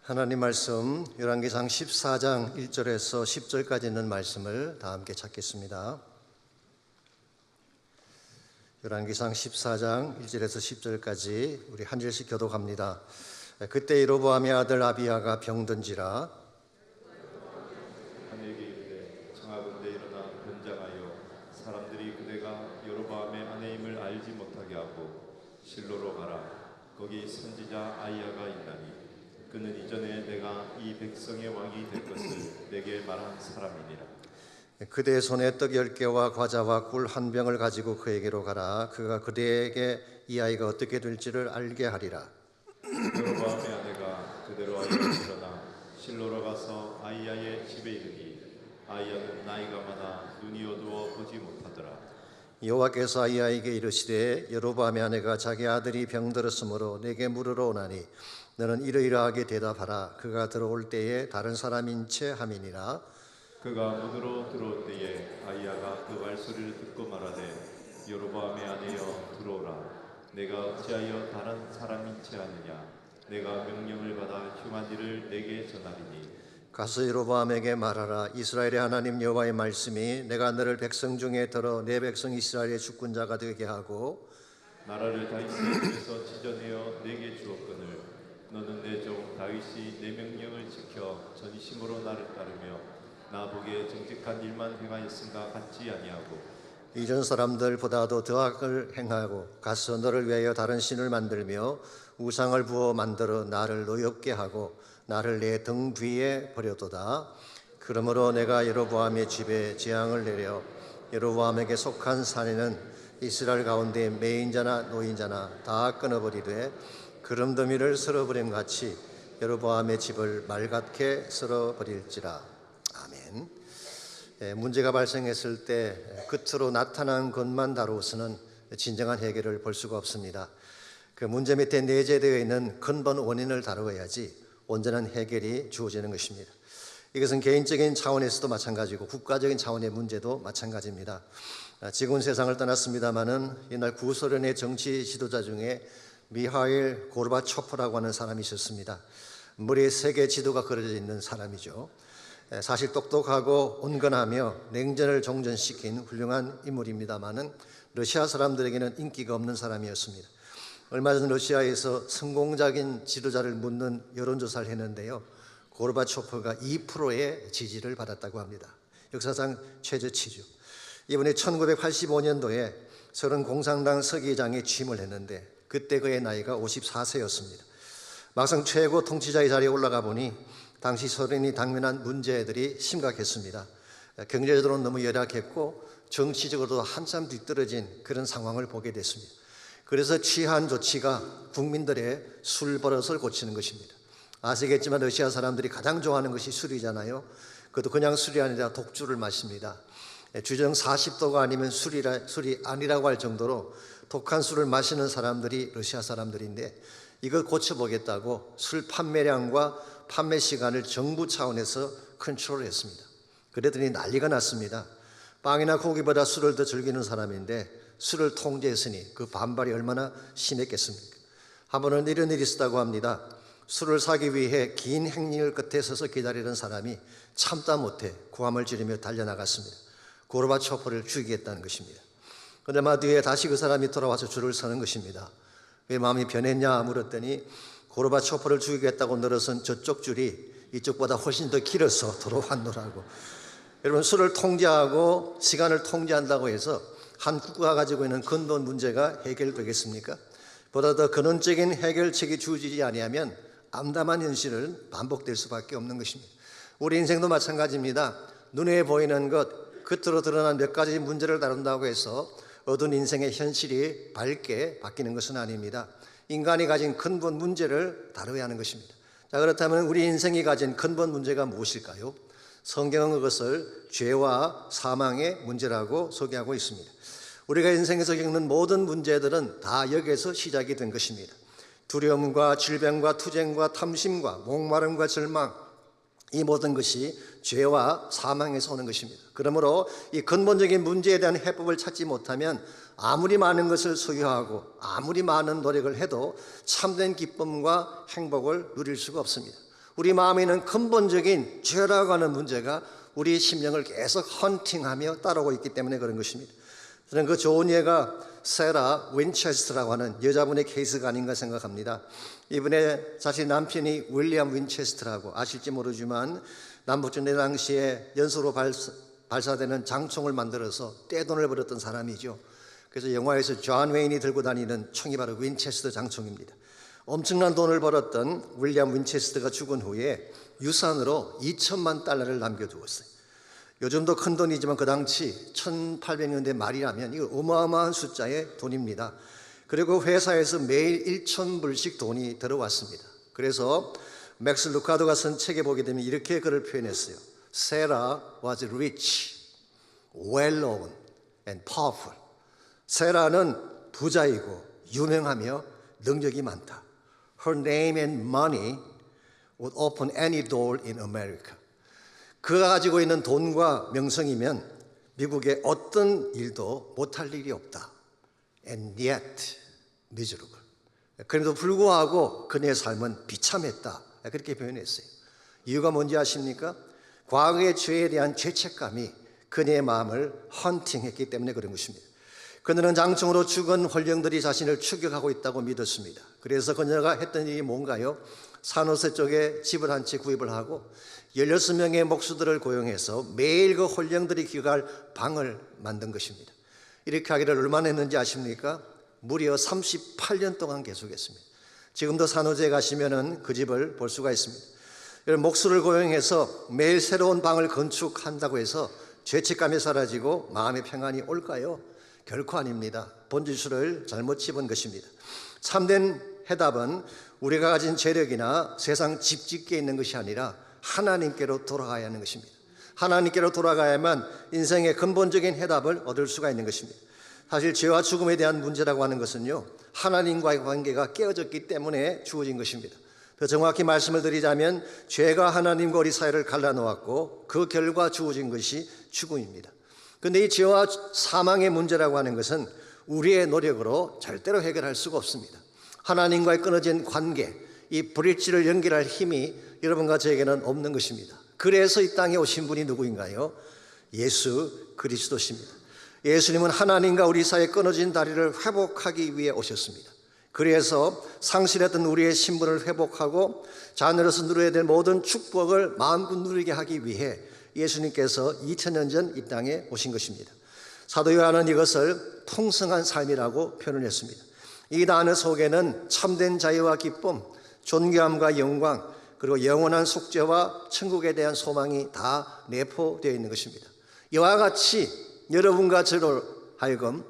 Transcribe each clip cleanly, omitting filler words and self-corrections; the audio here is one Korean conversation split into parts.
하나님 말씀 열왕기상 14장 1절에서 10절까지 있는 말씀을 다 함께 찾겠습니다. 열왕기상 14장 1절에서 10절까지 우리 한 절씩 교독합니다. 그때 여로보암의 아들 아비야가 병든지라 하나님께 이르되 청하건대 일어나 변장하여 사람들이 그대가 여로보암의 아내임을 알지 못하게 하고 실로로 가라. 거기 선지자 아이야가 있나니 그는 이전에 내가 이 백성의 왕이 될 것을 내게 말한 사람이니라. 그대의 손에 떡 10개와 과자와 꿀 한 병을 가지고 그에게로 가라. 그가 그대에게 이 아이가 어떻게 될지를 알게 하리라. 여로보암의 아내가 그대로 아이를 일어나 실로로 가서 아이야의 집에 이르니 아이야는 나이가 많아 눈이 어두워 보지 못하더라. 여호와께서 아이야에게 이르시되 여로보암의 아내가 자기 아들이 병들었으므로 내게 물으러 오나니 너는 이러이러하게 대답하라. 그가 들어올 때에 다른 사람인 채 함이니라. 그가 문으로 들어올 때에 아이야가 그 말소리를 듣고 말하되 여로보암의 아내여 들어오라. 내가 어찌하여 다른 사람인 채 하느냐. 내가 명령을 받아 흉한 일을 내게 전하리니 가서 여로보암에게 말하라. 이스라엘의 하나님 여호와의 말씀이 내가 너를 백성 중에 들어 내 백성 이스라엘의 주권자가 되게 하고 나라를 다윗의 집에서 찢어내어 내게 주었거늘 너는 내 종 다윗이 내 명령을 지켜 전심으로 나를 따르며 나 보기에 정직한 일만 행하였음과 같지 아니하고 이전 사람들보다도 더 악을 행하고 가서 너를 위하여 다른 신을 만들며 우상을 부어 만들어 나를 노엽게 하고 나를 내 등 뒤에 버려도다. 그러므로 내가 여로보암의 집에 재앙을 내려 여로보암에게 속한 사내는 이스라엘 가운데 매인자나 노인자나 다 끊어버리되 그름더미를 썰어버림 같이 여로보암의 집을 말같게 썰어버릴지라. 아멘. 문제가 발생했을 때 끝으로 나타난 것만 다루어서는 진정한 해결을 볼 수가 없습니다. 그 문제 밑에 내재되어 있는 근본 원인을 다루어야지 온전한 해결이 주어지는 것입니다. 이것은 개인적인 차원에서도 마찬가지고 국가적인 차원의 문제도 마찬가지입니다. 지금은 세상을 떠났습니다마는 옛날 구소련의 정치 지도자 중에 미하일 고르바초프라고 하는 사람이 있었습니다. 머리에 세계 지도가 그려져 있는 사람이죠. 사실 똑똑하고 온건하며 냉전을 종전시킨 훌륭한 인물입니다마는 러시아 사람들에게는 인기가 없는 사람이었습니다. 얼마 전 러시아에서 성공적인 지도자를 묻는 여론조사를 했는데요, 고르바초프가 2%의 지지를 받았다고 합니다. 역사상 최저치죠. 이번에 1985년도에 소련 공산당 서기장에 취임을 했는데 그때 그의 나이가 54세였습니다. 막상 최고 통치자의 자리에 올라가 보니 당시 소련이 당면한 문제들이 심각했습니다. 경제적으로는 너무 열악했고 정치적으로도 한참 뒤떨어진 그런 상황을 보게 됐습니다. 그래서 취한 조치가 국민들의 술 버릇을 고치는 것입니다. 아시겠지만 러시아 사람들이 가장 좋아하는 것이 술이잖아요. 그것도 그냥 술이 아니라 독주를 마십니다. 주정 40도가 아니면 술이 아니라고 할 정도로 독한 술을 마시는 사람들이 러시아 사람들인데 이걸 고쳐보겠다고 술 판매량과 판매 시간을 정부 차원에서 컨트롤했습니다. 그랬더니 난리가 났습니다. 빵이나 고기보다 술을 더 즐기는 사람인데 술을 통제했으니 그 반발이 얼마나 심했겠습니까? 한 번은 이런 일이 있었다고 합니다. 술을 사기 위해 긴 행렬 끝에 서서 기다리는 사람이 참다 못해 고함을 지르며 달려나갔습니다. 고르바초프를 죽이겠다는 것입니다. 그러나 뒤에 다시 그 사람이 돌아와서 줄을 서는 것입니다. 왜 마음이 변했냐 물었더니 고르바초프를 죽이겠다고 늘어선 저쪽 줄이 이쪽보다 훨씬 더 길어서 돌아왔노라고. 여러분, 술을 통제하고 시간을 통제한다고 해서 한 국가가 가지고 있는 근본 문제가 해결되겠습니까? 보다 더 근원적인 해결책이 주어지지 아니하면 암담한 현실은 반복될 수밖에 없는 것입니다. 우리 인생도 마찬가지입니다. 눈에 보이는 것, 겉으로 드러난 몇 가지 문제를 다룬다고 해서 어두운 인생의 현실이 밝게 바뀌는 것은 아닙니다. 인간이 가진 근본 문제를 다뤄야 하는 것입니다. 자, 그렇다면 우리 인생이 가진 근본 문제가 무엇일까요? 성경은 그것을 죄와 사망의 문제라고 소개하고 있습니다. 우리가 인생에서 겪는 모든 문제들은 다 여기에서 시작이 된 것입니다. 두려움과 질병과 투쟁과 탐심과 목마름과 절망, 이 모든 것이 죄와 사망에서 오는 것입니다. 그러므로 이 근본적인 문제에 대한 해법을 찾지 못하면 아무리 많은 것을 소유하고 아무리 많은 노력을 해도 참된 기쁨과 행복을 누릴 수가 없습니다. 우리 마음에 있는 근본적인 죄라고 하는 문제가 우리 심령을 계속 헌팅하며 따라오고 있기 때문에 그런 것입니다. 저는 그 좋은 예가 세라 윈체스터라고 하는 여자분의 케이스가 아닌가 생각합니다. 이분의 자신 남편이 윌리엄 윈체스터라고 아실지 모르지만 남북전쟁 당시에 연소로 발사되는 장총을 만들어서 떼돈을 벌었던 사람이죠. 그래서 영화에서 존 웨인이 들고 다니는 총이 바로 윈체스터 장총입니다. 엄청난 돈을 벌었던 윌리엄 윈체스터가 죽은 후에 유산으로 2천만 달러를 남겨두었어요. 요즘도 큰 돈이지만 그 당시 1800년대 말이라면 이거 어마어마한 숫자의 돈입니다. 그리고 회사에서 매일 1,000불씩 돈이 들어왔습니다. 그래서 맥스 루카도가 쓴 책에 보게 되면 이렇게 글을 표현했어요. Sarah was rich, well-known and powerful. 세라는 부자이고 유명하며 능력이 많다. Her name and money would open any door in America. 그가 가지고 있는 돈과 명성이면 미국의 어떤 일도 못할 일이 없다. And yet miserable. 그래도 불구하고 그녀의 삶은 비참했다. 그렇게 표현했어요. 이유가 뭔지 아십니까? 과거의 죄에 대한 죄책감이 그녀의 마음을 헌팅했기 때문에 그런 것입니다. 그녀는 장총으로 죽은 홀령들이 자신을 추격하고 있다고 믿었습니다. 그래서 그녀가 했던 일이 뭔가요? 산호세 쪽에 집을 한 채 구입을 하고 16명의 목수들을 고용해서 매일 그 홀령들이 기억할 방을 만든 것입니다. 이렇게 하기를 얼마나 했는지 아십니까? 무려 38년 동안 계속했습니다. 지금도 산호제에 가시면 그 집을 볼 수가 있습니다. 이런 목수를 고용해서 매일 새로운 방을 건축한다고 해서 죄책감이 사라지고 마음의 평안이 올까요? 결코 아닙니다. 본질수를 잘못 집은 것입니다. 참된 해답은 우리가 가진 재력이나 세상 집짓기에 있는 것이 아니라 하나님께로 돌아가야 하는 것입니다. 하나님께로 돌아가야만 인생의 근본적인 해답을 얻을 수가 있는 것입니다. 사실 죄와 죽음에 대한 문제라고 하는 것은요, 하나님과의 관계가 깨어졌기 때문에 주어진 것입니다. 더 정확히 말씀을 드리자면 죄가 하나님과 우리 사이를 갈라놓았고 그 결과 주어진 것이 죽음입니다. 그런데 이 죄와 사망의 문제라고 하는 것은 우리의 노력으로 절대로 해결할 수가 없습니다. 하나님과의 끊어진 관계, 이 브릿지를 연결할 힘이 여러분과 저에게는 없는 것입니다. 그래서 이 땅에 오신 분이 누구인가요? 예수 그리스도십니다. 예수님은 하나님과 우리 사이에 끊어진 다리를 회복하기 위해 오셨습니다. 그래서 상실했던 우리의 신분을 회복하고 자녀로서 누려야 될 모든 축복을 마음껏 누리게 하기 위해 예수님께서 2000년 전 이 땅에 오신 것입니다. 사도 요한은 이것을 풍성한 삶이라고 표현을 했습니다. 이 단어 속에는 참된 자유와 기쁨, 존귀함과 영광, 그리고 영원한 속죄와 천국에 대한 소망이 다 내포되어 있는 것입니다. 이와 같이 여러분과 저로 하여금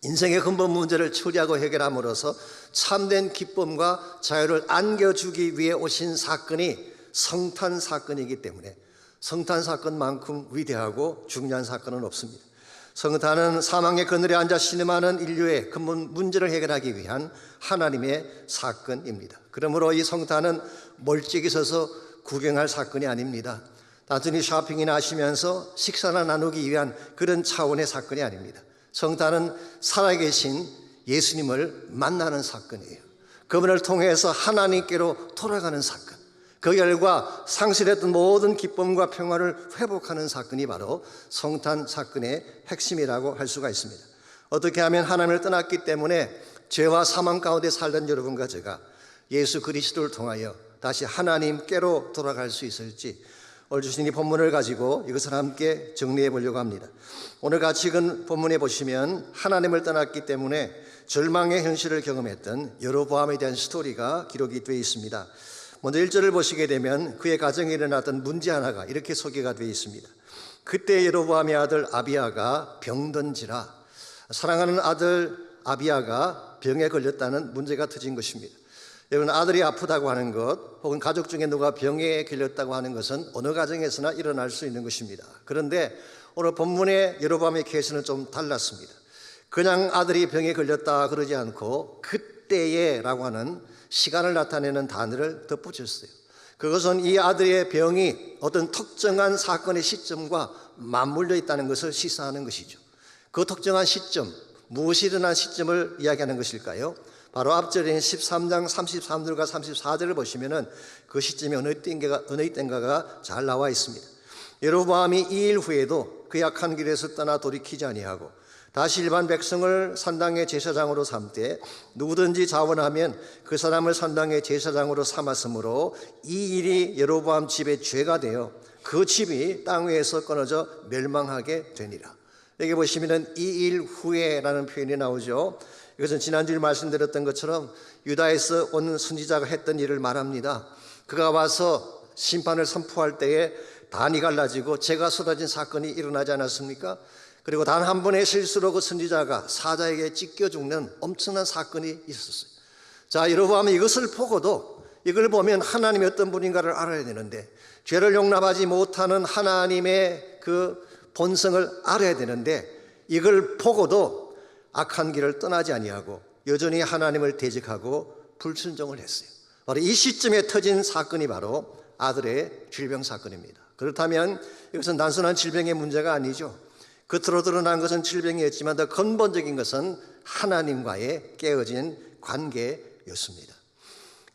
인생의 근본 문제를 처리하고 해결함으로써 참된 기쁨과 자유를 안겨주기 위해 오신 사건이 성탄 사건이기 때문에 성탄 사건만큼 위대하고 중요한 사건은 없습니다. 성탄은 사망의 그늘에 앉아 신음하는 인류의 근본 문제를 해결하기 위한 하나님의 사건입니다. 그러므로 이 성탄은 멀찍이 서서 구경할 사건이 아닙니다. 단순히 쇼핑이나 하시면서 식사나 나누기 위한 그런 차원의 사건이 아닙니다. 성탄은 살아계신 예수님을 만나는 사건이에요. 그분을 통해서 하나님께로 돌아가는 사건, 그 결과 상실했던 모든 기쁨과 평화를 회복하는 사건이 바로 성탄 사건의 핵심이라고 할 수가 있습니다. 어떻게 하면 하나님을 떠났기 때문에 죄와 사망 가운데 살던 여러분과 제가 예수 그리스도를 통하여 다시 하나님께로 돌아갈 수 있을지 오늘 주신 이 본문을 가지고 이것을 함께 정리해 보려고 합니다. 오늘 같이 읽은 본문에 보시면 하나님을 떠났기 때문에 절망의 현실을 경험했던 여로보암에 대한 스토리가 기록이 되어 있습니다. 먼저 1절을 보시게 되면 그의 가정에 일어났던 문제 하나가 이렇게 소개가 되어 있습니다. 그때 여로보암의 아들 아비야가 병든지라. 사랑하는 아들 아비야가 병에 걸렸다는 문제가 터진 것입니다. 여러분, 아들이 아프다고 하는 것 혹은 가족 중에 누가 병에 걸렸다고 하는 것은 어느 가정에서나 일어날 수 있는 것입니다. 그런데 오늘 본문의 여로보암의 케이스는 좀 달랐습니다. 그냥 아들이 병에 걸렸다 그러지 않고 그때에라고 하는 시간을 나타내는 단어를 덧붙였어요. 그것은 이 아들의 병이 어떤 특정한 사건의 시점과 맞물려 있다는 것을 시사하는 것이죠. 그 특정한 시점, 무엇이 일어난 시점을 이야기하는 것일까요? 바로 앞절인 13장 33절과 34절을 보시면은 그 시점이 어느 때인가가 잘 나와 있습니다. 여로보암이 2일 후에도 그 악한 길에서 떠나 돌이키지 아니하고 다시 일반 백성을 산당의 제사장으로 삼되 누구든지 자원하면 그 사람을 산당의 제사장으로 삼았으므로 이 일이 여로보암 집의 죄가 되어 그 집이 땅 위에서 끊어져 멸망하게 되니라. 여기 보시면은 이 일 후에라는 표현이 나오죠. 이것은 지난주에 말씀드렸던 것처럼 유다에서 온 선지자가 했던 일을 말합니다. 그가 와서 심판을 선포할 때에 단이 갈라지고 재가 쏟아진 사건이 일어나지 않았습니까? 그리고 단 한 번의 실수로 그 선지자가 사자에게 찢겨 죽는 엄청난 사건이 있었어요. 자, 여로보암은 이것을 보고도 이걸 보면 하나님이 어떤 분인가를 알아야 되는데 죄를 용납하지 못하는 하나님의 그 본성을 알아야 되는데 이걸 보고도 악한 길을 떠나지 아니하고 여전히 하나님을 대적하고 불순종을 했어요. 바로 이 시점에 터진 사건이 바로 아들의 질병 사건입니다. 그렇다면 이것은 단순한 질병의 문제가 아니죠. 겉으로 드러난 것은 질병이었지만 더 근본적인 것은 하나님과의 깨어진 관계였습니다.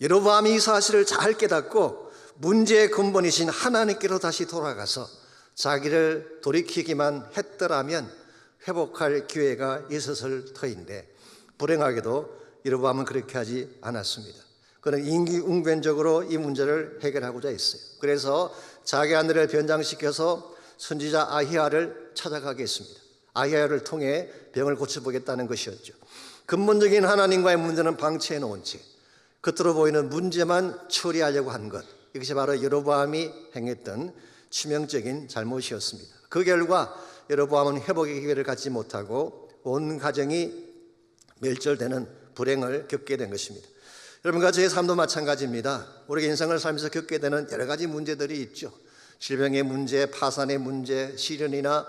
여로보암이 이 사실을 잘 깨닫고 문제의 근본이신 하나님께로 다시 돌아가서 자기를 돌이키기만 했더라면 회복할 기회가 있었을 터인데 불행하게도 여로보암은 그렇게 하지 않았습니다. 그는 인기응변적으로 이 문제를 해결하고자 했어요. 그래서 자기 아들을 변장시켜서 선지자 아히야를 찾아가게 했습니다. 아히야를 통해 병을 고쳐보겠다는 것이었죠. 근본적인 하나님과의 문제는 방치해 놓은 채 겉으로 보이는 문제만 처리하려고 한 것, 이것이 바로 여로보암이 행했던 치명적인 잘못이었습니다. 그 결과 여로보암은 회복의 기회를 갖지 못하고 온 가정이 멸절되는 불행을 겪게 된 것입니다. 여러분과 저의 삶도 마찬가지입니다. 우리 인생을 살면서 겪게 되는 여러 가지 문제들이 있죠. 질병의 문제, 파산의 문제, 시련이나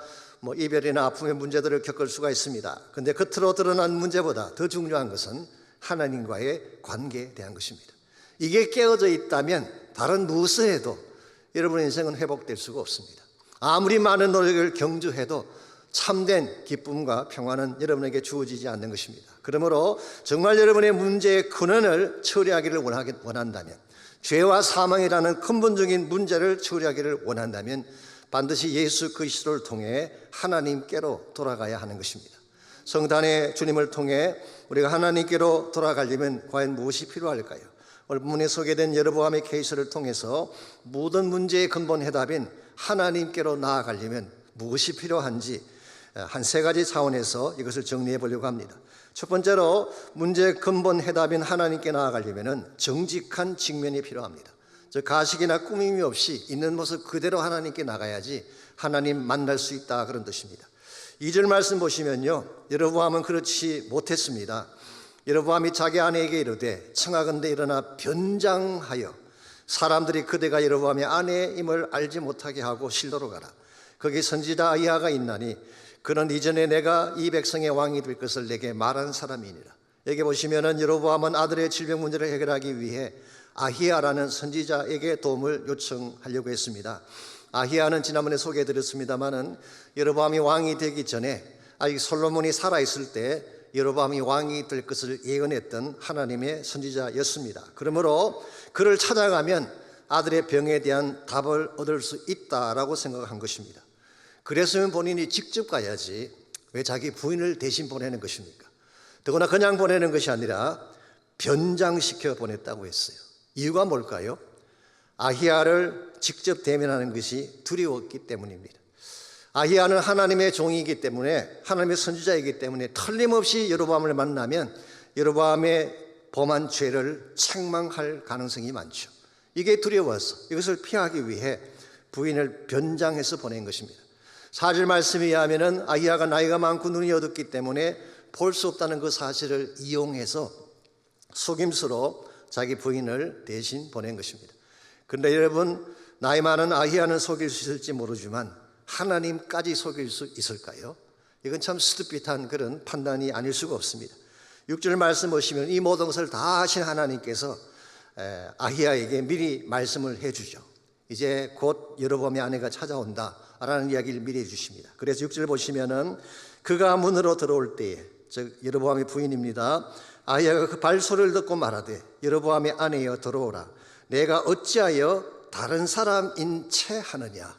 이별이나 아픔의 문제들을 겪을 수가 있습니다. 그런데 겉으로 드러난 문제보다 더 중요한 것은 하나님과의 관계에 대한 것입니다. 이게 깨어져 있다면 다른 무엇을 해도 여러분의 인생은 회복될 수가 없습니다. 아무리 많은 노력을 경주해도 참된 기쁨과 평화는 여러분에게 주어지지 않는 것입니다. 그러므로 정말 여러분의 문제의 근원을 처리하기를 원한다면, 죄와 사망이라는 근본적인 문제를 처리하기를 원한다면 반드시 예수 그리스도를 통해 하나님께로 돌아가야 하는 것입니다. 성단의 주님을 통해 우리가 하나님께로 돌아가려면 과연 무엇이 필요할까요? 오늘 본문에 소개된 여로보암의 케이스를 통해서 모든 문제의 근본 해답인 하나님께로 나아가려면 무엇이 필요한지 한 세 가지 차원에서 이것을 정리해 보려고 합니다. 첫 번째로 문제의 근본 해답인 하나님께 나아가려면 정직한 직면이 필요합니다. 즉 가식이나 꾸밈이 없이 있는 모습 그대로 하나님께 나가야지 하나님 만날 수 있다, 그런 뜻입니다. 2절 말씀 보시면요, 여로보암은 그렇지 못했습니다. 여로보암이 자기 아내에게 이르되 청하건대 일어나 변장하여 사람들이 그대가 여로보암의 아내임을 알지 못하게 하고 실로로 가라. 거기 선지자 아히야가 있나니 그는 이전에 내가 이 백성의 왕이 될 것을 내게 말한 사람이니라. 여기 보시면은 여로보암은 아들의 질병 문제를 해결하기 위해 아히야라는 선지자에게 도움을 요청하려고 했습니다. 아히야는 지난번에 소개해드렸습니다마는 여로보암이 왕이 되기 전에 아직 솔로몬이 살아있을 때 여로보암이 왕이 될 것을 예언했던 하나님의 선지자였습니다. 그러므로 그를 찾아가면 아들의 병에 대한 답을 얻을 수 있다라고 생각한 것입니다. 그랬으면 본인이 직접 가야지 왜 자기 부인을 대신 보내는 것입니까? 더구나 그냥 보내는 것이 아니라 변장시켜 보냈다고 했어요. 이유가 뭘까요? 아히야를 직접 대면하는 것이 두려웠기 때문입니다. 아히야는 하나님의 종이기 때문에, 하나님의 선지자이기 때문에 틀림없이 여로보암을 만나면 여로보암의 범한 죄를 책망할 가능성이 많죠. 이게 두려워서 이것을 피하기 위해 부인을 변장해서 보낸 것입니다. 4절 말씀에 의하면 아히야가 나이가 많고 눈이 어둡기 때문에 볼 수 없다는 그 사실을 이용해서 속임수로 자기 부인을 대신 보낸 것입니다. 그런데 여러분, 나이 많은 아히야는 속일 수 있을지 모르지만 하나님까지 속일 수 있을까요? 이건 참 스투핏한 그런 판단이 아닐 수가 없습니다. 6절 말씀 보시면 이 모든 것을 다 하신 하나님께서 아히야에게 미리 말씀을 해주죠. 이제 곧 여로보암의 아내가 찾아온다라는 이야기를 미리 해주십니다. 그래서 6절 보시면은 그가 문으로 들어올 때에, 즉 여로보암의 부인입니다, 아이야가 그 발소리를 듣고 말하되 여로보암의 아내여 들어오라. 내가 어찌하여 다른 사람인 채 하느냐?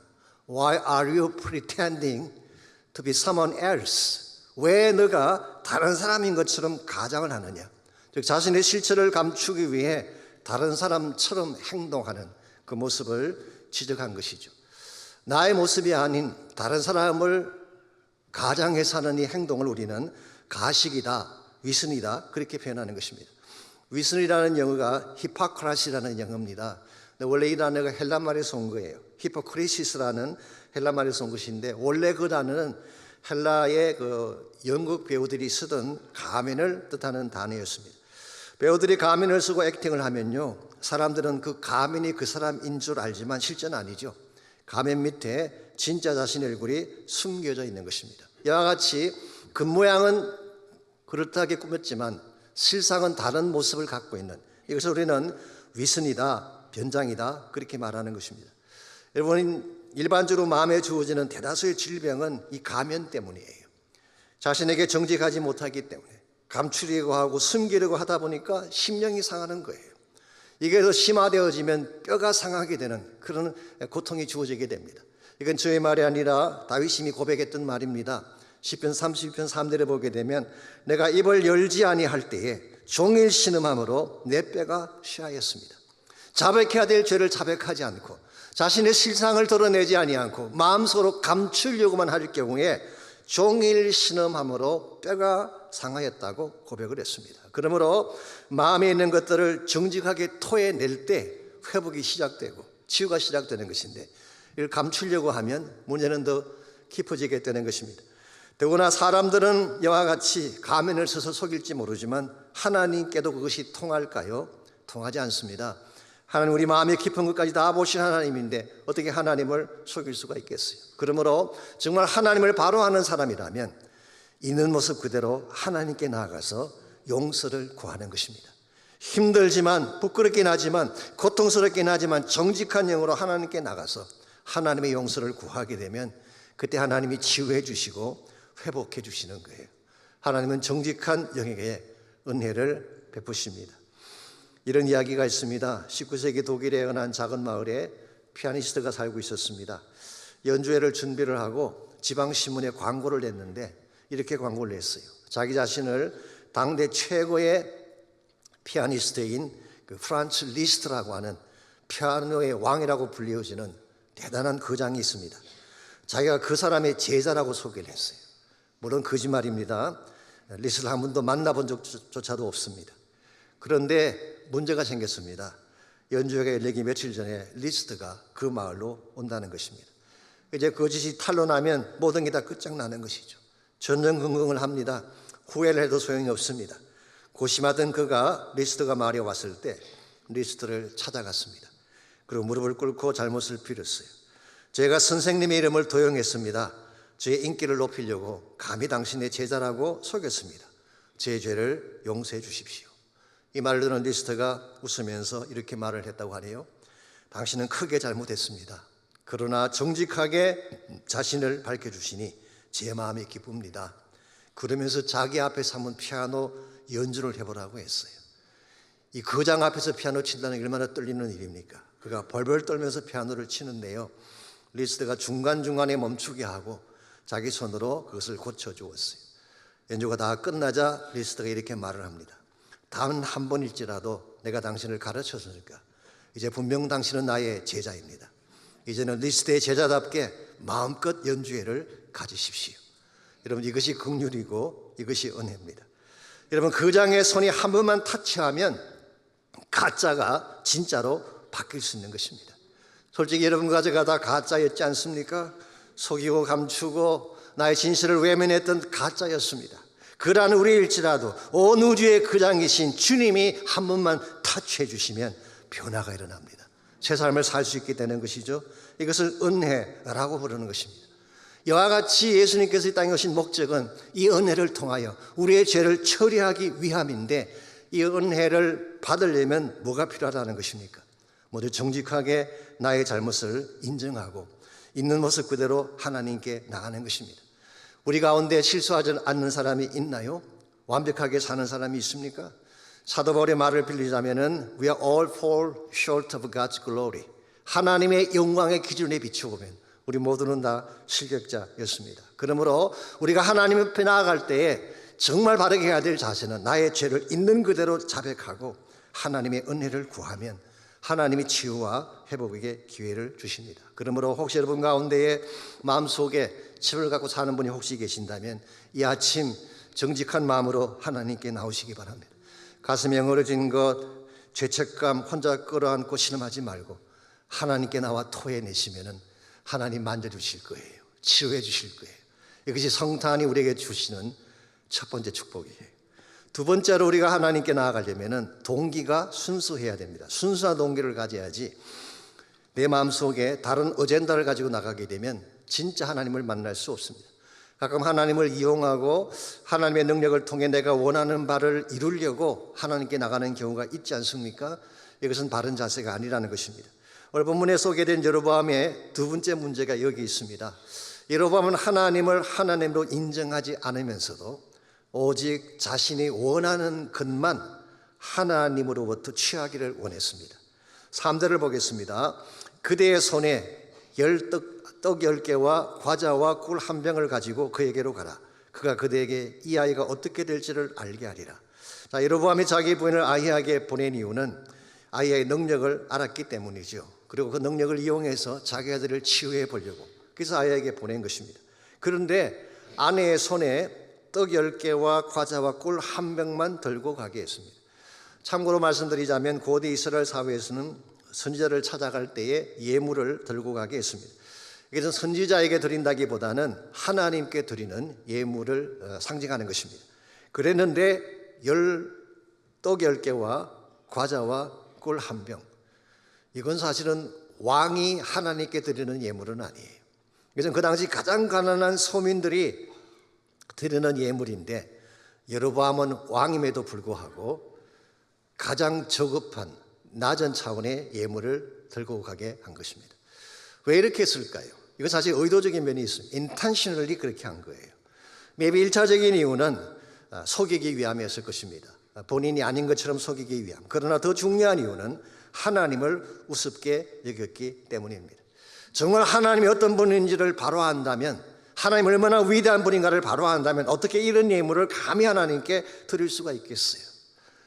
Why are you pretending to be someone else? 왜 너가 다른 사람인 것처럼 가장을 하느냐? 즉 자신의 실체를 감추기 위해 다른 사람처럼 행동하는 그 모습을 지적한 것이죠. 나의 모습이 아닌 다른 사람을 가장해서 하는 이 행동을 우리는 가식이다, 위선이다 그렇게 표현하는 것입니다. 위선이라는 영어가 히포크라시라는 영어입니다. 원래 이 단어가 헬라 말에서 온 거예요. 히포크리시스라는 헬라 말에서 온 것인데 원래 그 단어는 헬라의 그 연극 배우들이 쓰던 가면을 뜻하는 단어였습니다. 배우들이 가면을 쓰고 액팅을 하면요, 사람들은 그 가면이 그 사람인 줄 알지만 실제는 아니죠. 가면 밑에 진짜 자신의 얼굴이 숨겨져 있는 것입니다. 이와 같이 겉모양은 그렇다게 꾸몄지만 실상은 다른 모습을 갖고 있는, 이것을 우리는 위선이다, 변장이다 그렇게 말하는 것입니다. 여러분, 일반적으로 마음에 주어지는 대다수의 질병은 이 가면 때문이에요. 자신에게 정직하지 못하기 때문에 감추려고 하고 숨기려고 하다 보니까 심령이 상하는 거예요. 이게 더 심화되어지면 뼈가 상하게 되는 그런 고통이 주어지게 됩니다. 이건 저의 말이 아니라 다윗이 고백했던 말입니다. 시편 31편 3절에 보게 되면 내가 입을 열지 아니할 때에 종일 신음함으로 내 뼈가 쉬하였습니다. 자백해야 될 죄를 자백하지 않고 자신의 실상을 드러내지 아니하고 마음속으로 감추려고만 할 경우에 종일 신음함으로 뼈가 상하였다고 고백을 했습니다. 그러므로 마음에 있는 것들을 정직하게 토해낼 때 회복이 시작되고 치유가 시작되는 것인데 이걸 감추려고 하면 문제는 더 깊어지게 되는 것입니다. 더구나 사람들은 이와 같이 가면을 써서 속일지 모르지만 하나님께도 그것이 통할까요? 통하지 않습니다. 하나님 우리 마음의 깊은 것까지 다 보신 하나님인데 어떻게 하나님을 속일 수가 있겠어요? 그러므로 정말 하나님을 바로 아는 사람이라면 있는 모습 그대로 하나님께 나아가서 용서를 구하는 것입니다. 힘들지만 부끄럽긴 하지만 고통스럽긴 하지만 정직한 영으로 하나님께 나가서 하나님의 용서를 구하게 되면 그때 하나님이 치유해 주시고 회복해 주시는 거예요. 하나님은 정직한 영에게 은혜를 베푸십니다. 이런 이야기가 있습니다. 19세기 독일의 어느 작은 마을에 피아니스트가 살고 있었습니다. 연주회를 준비를 하고 지방신문에 광고를 냈는데 이렇게 광고를 냈어요. 자기 자신을 당대 최고의 피아니스트인 그 프란츠 리스트라고 하는 피아노의 왕이라고 불리워지는 대단한 거장이 있습니다. 자기가 그 사람의 제자라고 소개를 했어요. 물론 거짓말입니다. 리스트를 한 번도 만나본 적조차도 없습니다. 그런데 문제가 생겼습니다. 연주회가 열리기 며칠 전에 리스트가 그 마을로 온다는 것입니다. 이제 거짓이 탄로나면 모든 게 다 끝장나는 것이죠. 전전긍긍을 합니다. 후회를 해도 소용이 없습니다. 고심하던 그가 리스트가 마을에 왔을 때 리스트를 찾아갔습니다. 그리고 무릎을 꿇고 잘못을 빌었어요. 제가 선생님의 이름을 도용했습니다. 제 인기를 높이려고 감히 당신의 제자라고 속였습니다. 제 죄를 용서해 주십시오. 이 말을 들은 리스트가 웃으면서 이렇게 말을 했다고 하네요. 당신은 크게 잘못했습니다. 그러나 정직하게 자신을 밝혀주시니 제 마음이 기쁩니다. 그러면서 자기 앞에서 한번 피아노 연주를 해보라고 했어요. 이 거장 앞에서 피아노 친다는 게 얼마나 떨리는 일입니까? 그가 벌벌 떨면서 피아노를 치는데요, 리스트가 중간중간에 멈추게 하고 자기 손으로 그것을 고쳐주었어요. 연주가 다 끝나자 리스트가 이렇게 말을 합니다. 단 한 번일지라도 내가 당신을 가르쳤으니까 이제 분명 당신은 나의 제자입니다. 이제는 리스트의 제자답게 마음껏 연주회를 가지십시오. 여러분, 이것이 긍휼이고 이것이 은혜입니다. 여러분, 거장의 손이 한 번만 터치하면 가짜가 진짜로 바뀔 수 있는 것입니다. 솔직히 여러분 가져가 다 가짜였지 않습니까? 속이고 감추고 나의 진실을 외면했던 가짜였습니다. 그러한 우리일지라도 온 우주의 거장이신 주님이 한 번만 터치해 주시면 변화가 일어납니다. 새 삶을 살 수 있게 되는 것이죠. 이것을 은혜라고 부르는 것입니다. 이와 같이 예수님께서 이 땅에 오신 목적은 이 은혜를 통하여 우리의 죄를 처리하기 위함인데, 이 은혜를 받으려면 뭐가 필요하다는 것입니까? 모두 정직하게 나의 잘못을 인정하고 있는 모습 그대로 하나님께 나가는 것입니다. 우리 가운데 실수하지 않는 사람이 있나요? 완벽하게 사는 사람이 있습니까? 사도 바울의 말을 빌리자면은 We are all fall short of God's glory. 하나님의 영광의 기준에 비추면 우리 모두는 다 실격자였습니다. 그러므로 우리가 하나님 앞에 나아갈 때에 정말 바르게 해야 될 자세는 나의 죄를 있는 그대로 자백하고 하나님의 은혜를 구하면 하나님이 치유와 회복의 기회를 주십니다. 그러므로 혹시 여러분 가운데에 마음속에 집을 갖고 사는 분이 혹시 계신다면 이 아침 정직한 마음으로 하나님께 나오시기 바랍니다. 가슴이 엉어진 것, 죄책감 혼자 끌어안고 신음하지 말고 하나님께 나와 토해내시면 하나님 만져주실 거예요. 치유해 주실 거예요. 이것이 성탄이 우리에게 주시는 첫 번째 축복이에요. 두 번째로 우리가 하나님께 나아가려면 동기가 순수해야 됩니다. 순수한 동기를 가져야지 내 마음속에 다른 어젠다를 가지고 나가게 되면 진짜 하나님을 만날 수 없습니다. 가끔 하나님을 이용하고 하나님의 능력을 통해 내가 원하는 바를 이루려고 하나님께 나가는 경우가 있지 않습니까? 이것은 바른 자세가 아니라는 것입니다. 오늘 본문에 소개된 여로보암의 두 번째 문제가 여기 있습니다. 여로보암은 하나님을 하나님으로 인정하지 않으면서도 오직 자신이 원하는 것만 하나님으로부터 취하기를 원했습니다. 3절을 보겠습니다. 그대의 손에 떡 10개와 과자와 꿀 한 병을 가지고 그에게로 가라. 그가 그대에게 이 아이가 어떻게 될지를 알게 하리라. 자, 여로보암이 자기 부인을 아히야에게 보낸 이유는 아히야의 능력을 알았기 때문이죠. 그리고 그 능력을 이용해서 자기 아들을 치유해 보려고, 그래서 아히야에게 보낸 것입니다. 그런데 아내의 손에 떡 10개와 과자와 꿀 한 병만 들고 가게 했습니다. 참고로 말씀드리자면 고대 이스라엘 사회에서는 선지자를 찾아갈 때에 예물을 들고 가게 했습니다. 이것은 선지자에게 드린다기보다는 하나님께 드리는 예물을 상징하는 것입니다. 그랬는데 떡 10개와 과자와 꿀 한 병, 이건 사실은 왕이 하나님께 드리는 예물은 아니에요. 이것은 그 당시 가장 가난한 서민들이 드리는 예물인데 여로보암은 왕임에도 불구하고 가장 저급한 낮은 차원의 예물을 들고 가게 한 것입니다. 왜 이렇게 했을까요? 이건 사실 의도적인 면이 있습니다. intentionally 그렇게 한 거예요. maybe 1차적인 이유는 속이기 위함이었을 것입니다. 본인이 아닌 것처럼 속이기 위함. 그러나 더 중요한 이유는 하나님을 우습게 여겼기 때문입니다. 정말 하나님이 어떤 분인지를 바로 안다면, 하나님 얼마나 위대한 분인가를 바로 안다면 어떻게 이런 예물을 감히 하나님께 드릴 수가 있겠어요?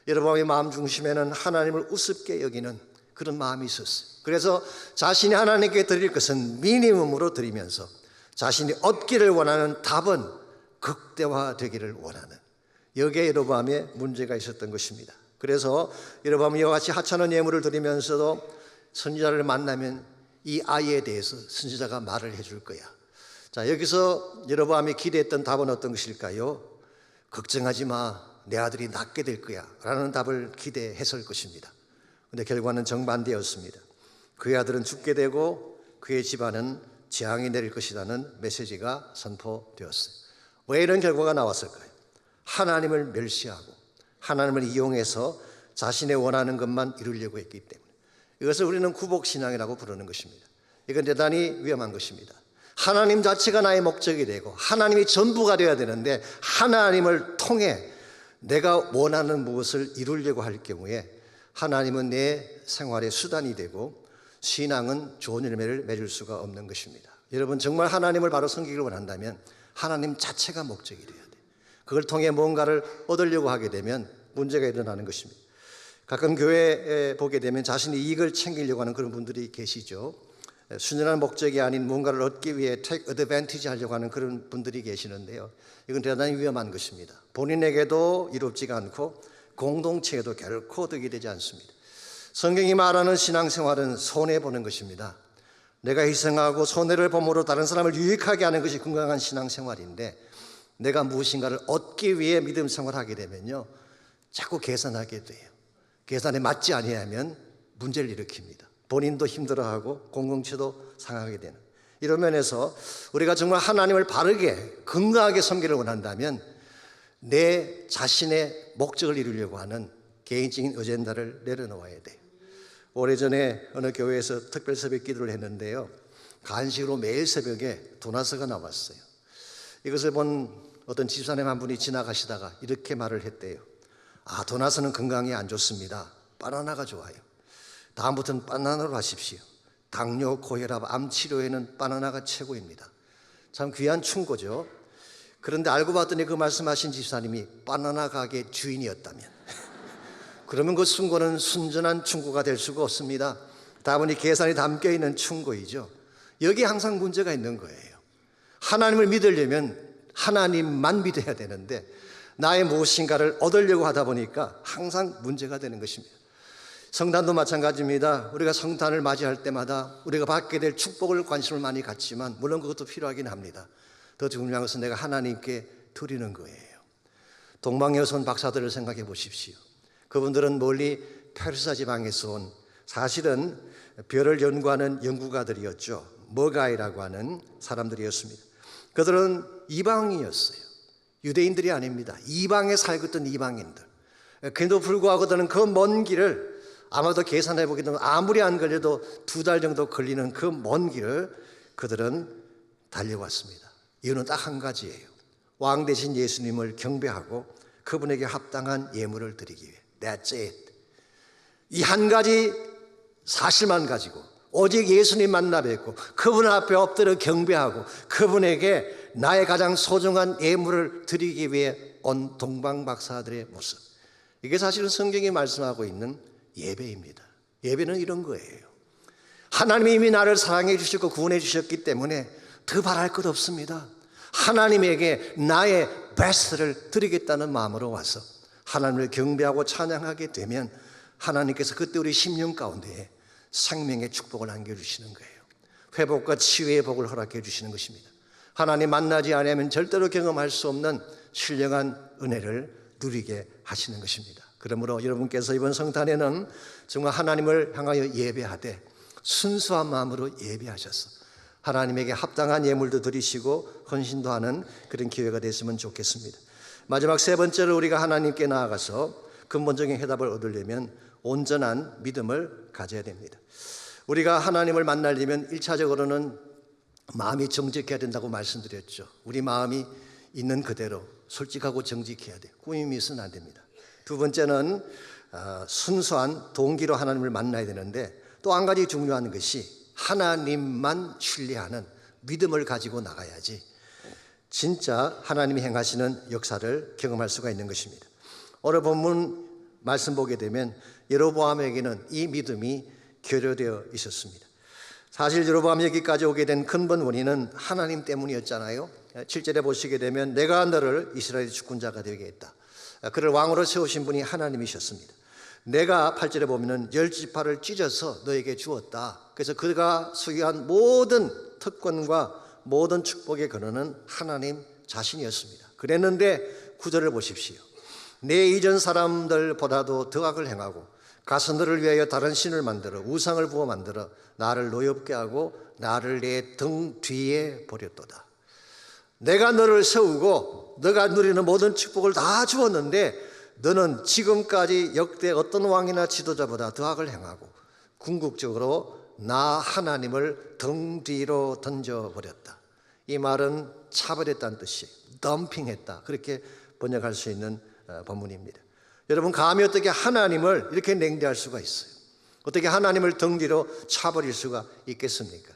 여러분의 마음 중심에는 하나님을 우습게 여기는 그런 마음이 있었어요. 그래서 자신이 하나님께 드릴 것은 미니멈으로 드리면서 자신이 얻기를 원하는 답은 극대화되기를 원하는, 여기에 여로보암의 문제가 있었던 것입니다. 그래서 여로보암이 이와 같이 하찮은 예물을 드리면서도 선지자를 만나면 이 아이에 대해서 선지자가 말을 해줄 거야. 자, 여기서 여로보암이 기대했던 답은 어떤 것일까요? 걱정하지 마, 내 아들이 낫게 될 거야 라는 답을 기대했을 것입니다. 그런데 결과는 정반대였습니다. 그의 아들은 죽게 되고 그의 집안은 재앙이 내릴 것이라는 메시지가 선포되었어요. 왜 이런 결과가 나왔을까요? 하나님을 멸시하고 하나님을 이용해서 자신의 원하는 것만 이루려고 했기 때문에. 이것을 우리는 구복신앙이라고 부르는 것입니다. 이건 대단히 위험한 것입니다. 하나님 자체가 나의 목적이 되고 하나님이 전부가 되어야 되는데 하나님을 통해 내가 원하는 무엇을 이루려고 할 경우에 하나님은 내 생활의 수단이 되고 신앙은 좋은 열매를 맺을 수가 없는 것입니다. 여러분, 정말 하나님을 바로 섬기기를 원한다면 하나님 자체가 목적이 되어야 돼요. 그걸 통해 뭔가를 얻으려고 하게 되면 문제가 일어나는 것입니다. 가끔 교회에 보게 되면 자신이 이익을 챙기려고 하는 그런 분들이 계시죠. 순전한 목적이 아닌 뭔가를 얻기 위해 take advantage 하려고 하는 그런 분들이 계시는데요. 이건 대단히 위험한 것입니다. 본인에게도 이롭지가 않고 공동체에도 결코 득이 되지 않습니다. 성경이 말하는 신앙생활은 손해보는 것입니다. 내가 희생하고 손해를 범으로 다른 사람을 유익하게 하는 것이 건강한 신앙생활인데, 내가 무엇인가를 얻기 위해 믿음 생활하게 되면요, 자꾸 계산하게 돼요. 계산에 맞지 아니하면 문제를 일으킵니다. 본인도 힘들어하고 공동체도 상하게 되는, 이런 면에서 우리가 정말 하나님을 바르게 건강하게 섬기를 원한다면 내 자신의 목적을 이루려고 하는 개인적인 어젠다를 내려놓아야 돼요. 오래전에 어느 교회에서 특별 새벽 기도를 했는데요, 간식으로 매일 새벽에 도나스가 나왔어요. 이것을 본 어떤 집사님 한 분이 지나가시다가 이렇게 말을 했대요. 도나스는 건강에 안 좋습니다. 바나나가 좋아요. 다음부터는 바나나로 하십시오. 당뇨, 고혈압, 암 치료에는 바나나가 최고입니다. 참 귀한 충고죠. 그런데 알고 봤더니 그 말씀하신 집사님이 바나나 가게 주인이었다면 그러면 그 충고는 순전한 충고가 될 수가 없습니다. 다분히 계산이 담겨 있는 충고이죠. 여기에 항상 문제가 있는 거예요. 하나님을 믿으려면 하나님만 믿어야 되는데 나의 무엇인가를 얻으려고 하다 보니까 항상 문제가 되는 것입니다. 성탄도 마찬가지입니다. 우리가 성탄을 맞이할 때마다 우리가 받게 될 축복을 관심을 많이 갖지만 물론 그것도 필요하긴 합니다. 더 중요한 것은 내가 하나님께 드리는 거예요. 동방여선 박사들을 생각해 보십시오. 그분들은 멀리 페르사 지방에서 온 사실은 별을 연구하는 연구가들이었죠. 머가이라고 하는 사람들이었습니다. 그들은 이방인이었어요. 유대인들이 아닙니다. 이방에 살고 있던 이방인들. 그래도 불구하고 그들은 그 먼 길을 아마도 계산해 보게 되면 아무리 안 걸려도 2달 정도 걸리는 그 먼 길을 그들은 달려왔습니다. 이유는 딱 한 가지예요. 왕 대신 예수님을 경배하고 그분에게 합당한 예물을 드리기 위해. That's it. 이 한 가지 사실만 가지고 오직 예수님 만나 뵙고 그분 앞에 엎드려 경배하고 그분에게 나의 가장 소중한 예물을 드리기 위해 온 동방 박사들의 모습. 이게 사실은 성경이 말씀하고 있는 예배입니다. 예배는 이런 거예요. 하나님이 이미 나를 사랑해 주시고 구원해 주셨기 때문에 더 바랄 것 없습니다. 하나님에게 나의 베스트를 드리겠다는 마음으로 와서 하나님을 경배하고 찬양하게 되면 하나님께서 그때 우리 심령 가운데에 생명의 축복을 안겨주시는 거예요. 회복과 치유의 복을 허락해 주시는 것입니다. 하나님 만나지 않으면 절대로 경험할 수 없는 신령한 은혜를 누리게 하시는 것입니다. 그러므로 여러분께서 이번 성탄에는 정말 하나님을 향하여 예배하되 순수한 마음으로 예배하셔서 하나님에게 합당한 예물도 드리시고 헌신도 하는 그런 기회가 됐으면 좋겠습니다. 마지막 세 번째로 우리가 하나님께 나아가서 근본적인 해답을 얻으려면 온전한 믿음을 가져야 됩니다. 우리가 하나님을 만나려면 1차적으로는 마음이 정직해야 된다고 말씀드렸죠. 우리 마음이 있는 그대로 솔직하고 정직해야 돼요. 꾸밈이 있으면 안 됩니다. 두 번째는 순수한 동기로 하나님을 만나야 되는데 또 한 가지 중요한 것이 하나님만 신뢰하는 믿음을 가지고 나가야지 진짜 하나님이 행하시는 역사를 경험할 수가 있는 것입니다. 오늘 본문 말씀 보게 되면 여로보암에게는 이 믿음이 결여되어 있었습니다. 사실 여로보암이 여기까지 오게 된 근본 원인은 하나님 때문이었잖아요. 7절에 보시게 되면 내가 너를 이스라엘의 주권자가 되게 했다. 그를 왕으로 세우신 분이 하나님이셨습니다. 내가 8절에 보면은 10지파를 찢어서 너에게 주었다. 그래서 그가 소유한 모든 특권과 모든 축복의 근원은 하나님 자신이었습니다. 그랬는데 9절을 보십시오. 내 이전 사람들보다도 더 악을 행하고 가서 너를 위하여 다른 신을 만들어 우상을 부어 만들어 나를 노엽게 하고 나를 내 등 뒤에 버렸도다. 내가 너를 세우고 너가 누리는 모든 축복을 다 주었는데 너는 지금까지 역대 어떤 왕이나 지도자보다 더 악을 행하고 궁극적으로 나 하나님을 등 뒤로 던져버렸다. 이 말은 차버렸다는 뜻이 덤핑했다. 그렇게 번역할 수 있는 본문입니다. 여러분 감히 어떻게 하나님을 이렇게 냉대할 수가 있어요? 어떻게 하나님을 등 뒤로 차버릴 수가 있겠습니까?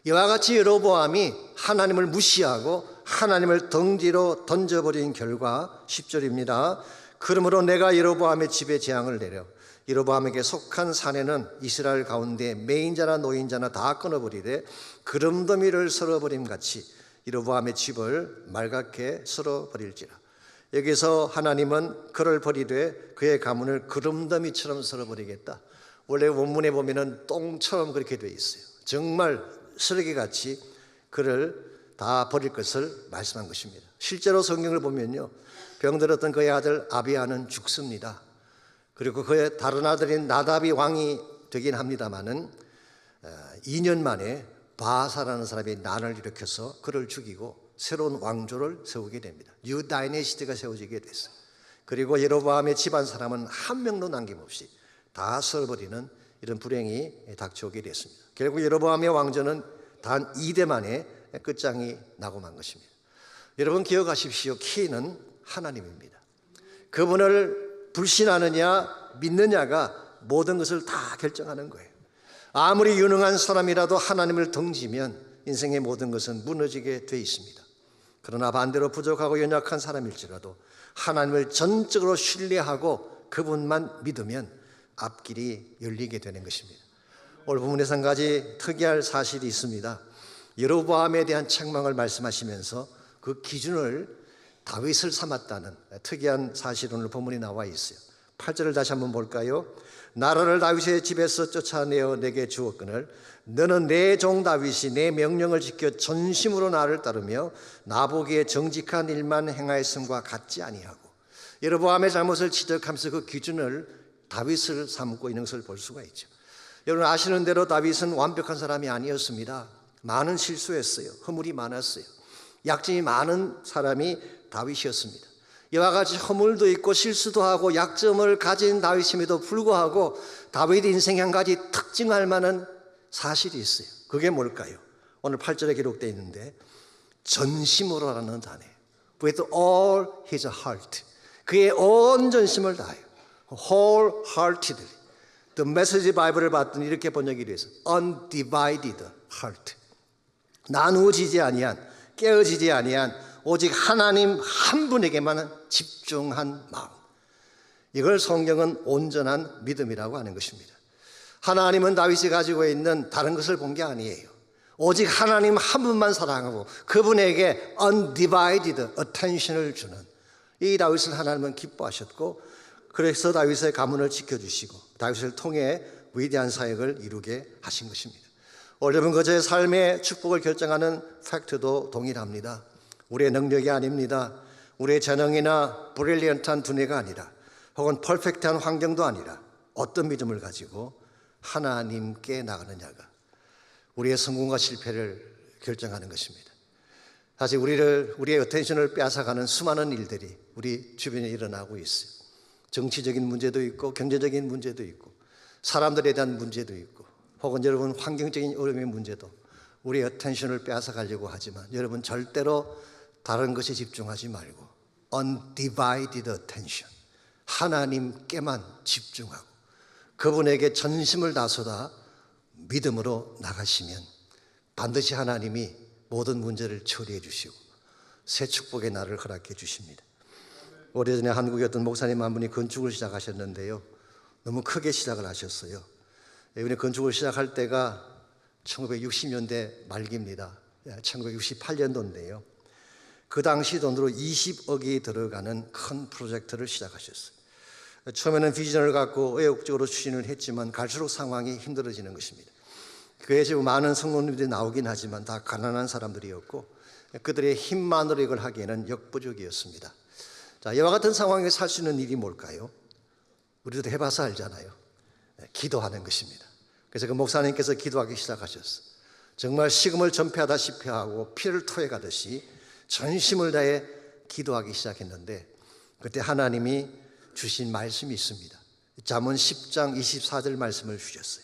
이와 같이 여로보암이 하나님을 무시하고 하나님을 등 뒤로 던져버린 결과 10절입니다. 그러므로 내가 여로보암의 집에 재앙을 내려 여로보암에게 속한 산에는 이스라엘 가운데 매인자나 노인자나 다 끊어버리되 그름더미를 썰어버림같이 여로보암의 집을 말갛게 썰어버릴지라. 여기서 하나님은 그를 버리되 그의 가문을 그름더미처럼 썰어버리겠다. 원래 원문에 보면은 똥처럼 그렇게 되어 있어요. 정말 쓰레기같이 그를 다 버릴 것을 말씀한 것입니다. 실제로 성경을 보면요, 병들었던 그의 아들 아비야는 죽습니다. 그리고 그의 다른 아들인 나답이 왕이 되긴 합니다마는 2년 만에 바사라는 사람이 난을 일으켜서 그를 죽이고 새로운 왕조를 세우게 됩니다. 뉴 다이내시티가 세워지게 됐어요. 그리고 여로보암의 집안 사람은 한 명도 남김없이 다 썰어버리는 이런 불행이 닥쳐오게 됐습니다. 결국 여로보암의 왕조는 단 2대 만에 끝장이 나고 만 것입니다. 여러분 기억하십시오. 키는 하나님입니다. 그분을 불신하느냐 믿느냐가 모든 것을 다 결정하는 거예요. 아무리 유능한 사람이라도 하나님을 등지면 인생의 모든 것은 무너지게 돼 있습니다. 그러나 반대로 부족하고 연약한 사람일지라도 하나님을 전적으로 신뢰하고 그분만 믿으면 앞길이 열리게 되는 것입니다. 오늘 본문에서 한 가지 특이할 사실이 있습니다. 여로보암에 대한 책망을 말씀하시면서 그 기준을 다윗을 삼았다는 특이한 사실이 오늘 본문에 나와 있어요. 8절을 다시 한번 볼까요? 나라를 다윗의 집에서 쫓아내어 내게 주었거늘 너는 내 종 다윗이 내 명령을 지켜 전심으로 나를 따르며 나보기에 정직한 일만 행하였음과 같지 아니하고, 여로보암의 잘못을 지적하면서 그 기준을 다윗을 삼고 있는 것을 볼 수가 있죠. 여러분 아시는 대로 다윗은 완벽한 사람이 아니었습니다. 많은 실수했어요. 허물이 많았어요. 약점이 많은 사람이 다윗이었습니다. 이와 같이 허물도 있고 실수도 하고 약점을 가진 다윗임에도 불구하고 다윗 인생에 한 가지 특징할 만한 사실이 있어요. 그게 뭘까요? 오늘 8절에 기록되어 있는데 전심으로라는 단어예요. With all his heart. 그의 온 전심을 다해요. Wholeheartedly. The Message Bible을 봤더니 이렇게 번역이 되어 있어요. Undivided heart. 나누어지지 아니한, 깨어지지 아니한 오직 하나님 한 분에게만 집중한 마음. 이걸 성경은 온전한 믿음이라고 하는 것입니다. 하나님은 다윗이 가지고 있는 다른 것을 본 게 아니에요. 오직 하나님 한 분만 사랑하고 그분에게 undivided attention을 주는 이 다윗을 하나님은 기뻐하셨고, 그래서 다윗의 가문을 지켜주시고 다윗을 통해 위대한 사역을 이루게 하신 것입니다. 여러분 그저의 삶의 축복을 결정하는 팩트도 동일합니다. 우리의 능력이 아닙니다. 우리의 재능이나 브릴리언트한 두뇌가 아니라, 혹은 퍼펙트한 환경도 아니라 어떤 믿음을 가지고 하나님께 나가느냐가 우리의 성공과 실패를 결정하는 것입니다. 사실 우리의 어텐션을 빼앗아가는 수많은 일들이 우리 주변에 일어나고 있어요. 정치적인 문제도 있고 경제적인 문제도 있고 사람들에 대한 문제도 있고, 혹은 여러분 환경적인 어려움의 문제도 우리의 어텐션을 빼앗아가려고 하지만, 여러분 절대로 다른 것에 집중하지 말고 undivided attention, 하나님께만 집중하고 그분에게 전심을 다쏟아 믿음으로 나가시면 반드시 하나님이 모든 문제를 처리해 주시고 새 축복의 날을 허락해 주십니다. 오래전에 한국에 어떤 목사님 한 분이 건축을 시작하셨는데요, 너무 크게 시작을 하셨어요. 이번에 건축을 시작할 때가 1960년대 말기입니다. 1968년도인데요 그 당시 돈으로 20억이 들어가는 큰 프로젝트를 시작하셨어요. 처음에는 비전을 갖고 의욕적으로 추진을 했지만 갈수록 상황이 힘들어지는 것입니다. 교회에 지금 많은 성도님들이 나오긴 하지만 다 가난한 사람들이었고 그들의 힘만으로 이걸 하기에는 역부족이었습니다. 자, 이와 같은 상황에 살 수 있는 일이 뭘까요? 우리도 해봐서 알잖아요. 기도하는 것입니다. 그래서 그 목사님께서 기도하기 시작하셨어요. 정말 식음을 전폐하다시피 하고 피를 토해가듯이 전심을 다해 기도하기 시작했는데, 그때 하나님이 주신 말씀이 있습니다. 잠언 10장 24절 말씀을 주셨어요.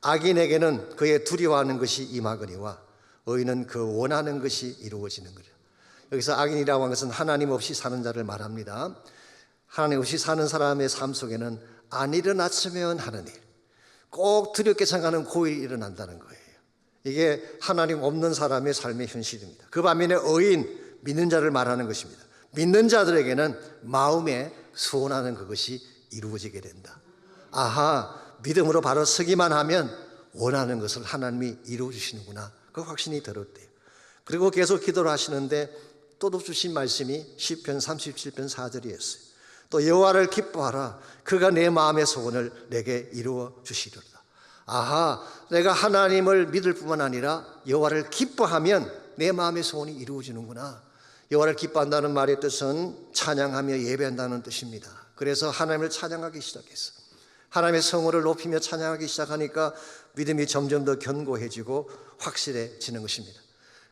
악인에게는 그의 두려워하는 것이 임하거니와 의인은 그 원하는 것이 이루어지는 거죠. 여기서 악인이라고 하는 것은 하나님 없이 사는 자를 말합니다. 하나님 없이 사는 사람의 삶 속에는 안 일어났으면 하는 일, 꼭 두렵게 생각하는 고일이 일어난다는 거예요. 이게 하나님 없는 사람의 삶의 현실입니다. 그 반면에 의인, 믿는 자를 말하는 것입니다. 믿는 자들에게는 마음에 소원하는 그것이 이루어지게 된다. 아하, 믿음으로 바로 서기만 하면 원하는 것을 하나님이 이루어 주시는구나, 그 확신이 들었대요. 그리고 계속 기도를 하시는데 또 주신 말씀이 시편 37편 4절이었어요. 또 여호와를 기뻐하라, 그가 내 마음의 소원을 내게 이루어 주시리로다. 아하, 내가 하나님을 믿을 뿐만 아니라 여호와를 기뻐하면 내 마음의 소원이 이루어지는구나. 여호와를 기뻐한다는 말의 뜻은 찬양하며 예배한다는 뜻입니다. 그래서 하나님을 찬양하기 시작했어. 하나님의 성호를 높이며 찬양하기 시작하니까 믿음이 점점 더 견고해지고 확실해지는 것입니다.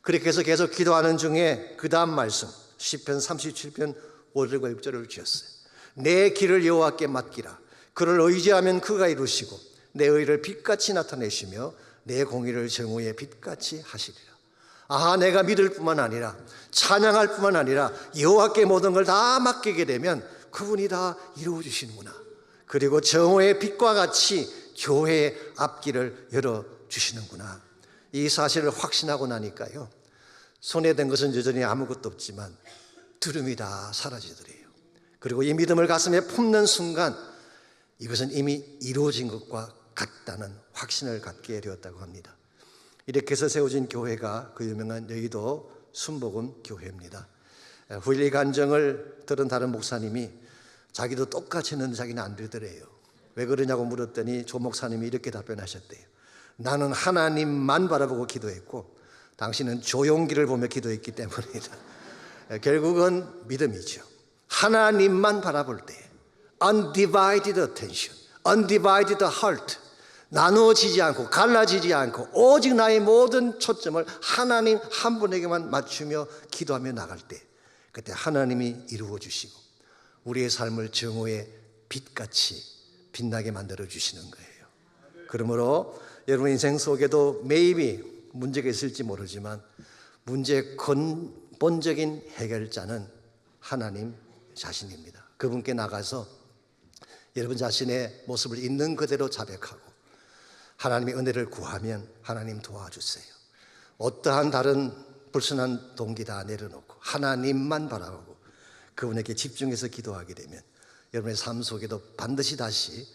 그렇게 해서 계속 기도하는 중에 그 다음 말씀 시편 37편 5절과 6절을 주셨어요. 내 길을 여호와께 맡기라. 그를 의지하면 그가 이루시고 내 의를 빛같이 나타내시며 내 공의를 정오의 빛같이 하시리라. 내가 믿을 뿐만 아니라 찬양할 뿐만 아니라 여호와께 모든 걸 다 맡기게 되면 그분이 다 이루어 주시는구나. 그리고 정오의 빛과 같이 교회의 앞길을 열어 주시는구나. 이 사실을 확신하고 나니까요, 손에 든 것은 여전히 아무것도 없지만 두려움이 다 사라지더래요. 그리고 이 믿음을 가슴에 품는 순간 이것은 이미 이루어진 것과 같다는 확신을 갖게 되었다고 합니다. 이렇게 해서 세워진 교회가 그 유명한 여의도 순복음 교회입니다. 후일리 간증을 들은 다른 목사님이 자기도 똑같이 했는데 자기는 안 되더래요. 왜 그러냐고 물었더니 조 목사님이 이렇게 답변하셨대요. 나는 하나님만 바라보고 기도했고 당신은 조용기를 보며 기도했기 때문이다. 결국은 믿음이죠. 하나님만 바라볼 때 undivided attention, undivided heart, 나누어지지 않고 갈라지지 않고 오직 나의 모든 초점을 하나님 한 분에게만 맞추며 기도하며 나갈 때 그때 하나님이 이루어 주시고 우리의 삶을 정오의 빛같이 빛나게 만들어 주시는 거예요. 그러므로 여러분 인생 속에도 maybe 문제가 있을지 모르지만 문제의 근본적인 해결자는 하나님 자신입니다. 그분께 나가서 여러분 자신의 모습을 있는 그대로 자백하고 하나님의 은혜를 구하면 하나님 도와주세요. 어떠한 다른 불순한 동기 다 내려놓고 하나님만 바라보고 그분에게 집중해서 기도하게 되면 여러분의 삶 속에도 반드시 다시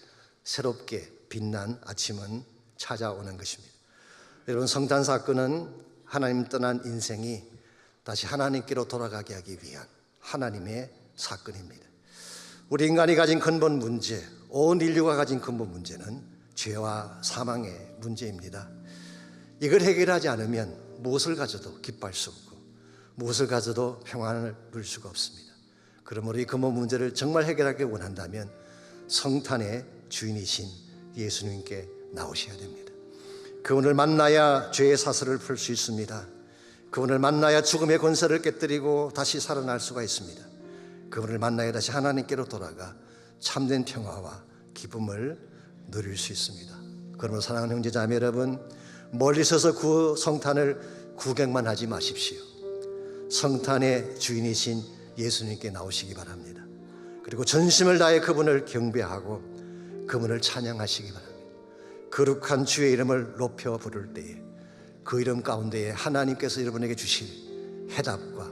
새롭게 빛난 아침은 찾아오는 것입니다. 여러분 성탄 사건은 하나님 떠난 인생이 다시 하나님께로 돌아가게 하기 위한 하나님의 사건입니다. 우리 인간이 가진 근본 문제, 온 인류가 가진 근본 문제는 죄와 사망의 문제입니다. 이걸 해결하지 않으면 무엇을 가져도 기뻐할 수 없고 무엇을 가져도 평안을 누릴 수가 없습니다. 그러므로 이 근본 문제를 정말 해결하기 원한다면 성탄의 주인이신 예수님께 나오셔야 됩니다. 그분을 만나야 죄의 사슬을 풀 수 있습니다. 그분을 만나야 죽음의 권세를 깨뜨리고 다시 살아날 수가 있습니다. 그분을 만나야 다시 하나님께로 돌아가 참된 평화와 기쁨을 누릴 수 있습니다. 그러므로 사랑하는 형제자매 여러분, 멀리 서서 그 성탄을 구경만 하지 마십시오. 성탄의 주인이신 예수님께 나오시기 바랍니다. 그리고 전심을 다해 그분을 경배하고 그분을 찬양하시기 바랍니다. 거룩한 주의 이름을 높여 부를 때에 그 이름 가운데에 하나님께서 여러분에게 주실 해답과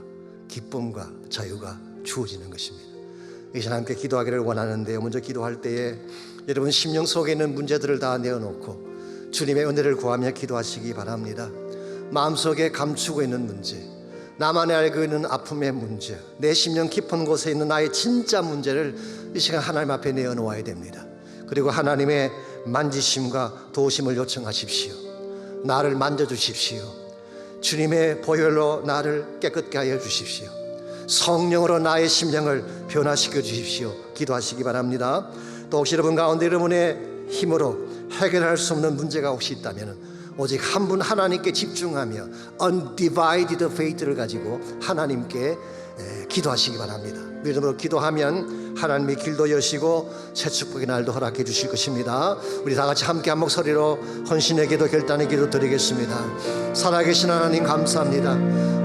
기쁨과 자유가 주어지는 것입니다. 이 시간 함께 기도하기를 원하는데요, 먼저 기도할 때에 여러분 심령 속에 있는 문제들을 다 내어놓고 주님의 은혜를 구하며 기도하시기 바랍니다. 마음속에 감추고 있는 문제, 나만이 알고 있는 아픔의 문제, 내 심령 깊은 곳에 있는 나의 진짜 문제를 이 시간 하나님 앞에 내어놓아야 됩니다. 그리고 하나님의 만지심과 도우심을 요청하십시오. 나를 만져주십시오. 주님의 보혈로 나를 깨끗게 하여 주십시오. 성령으로 나의 심령을 변화시켜 주십시오. 기도하시기 바랍니다. 또 혹시 여러분 가운데 여러분의 힘으로 해결할 수 없는 문제가 혹시 있다면 오직 한 분 하나님께 집중하며 undivided faith를 가지고 하나님께 기도하시기 바랍니다. 믿음으로 기도하면 하나님이 길도 여시고 새 축복의 날도 허락해 주실 것입니다. 우리 다 같이 함께 한 목소리로 헌신의 기도, 결단의 기도 드리겠습니다. 살아계신 하나님 감사합니다.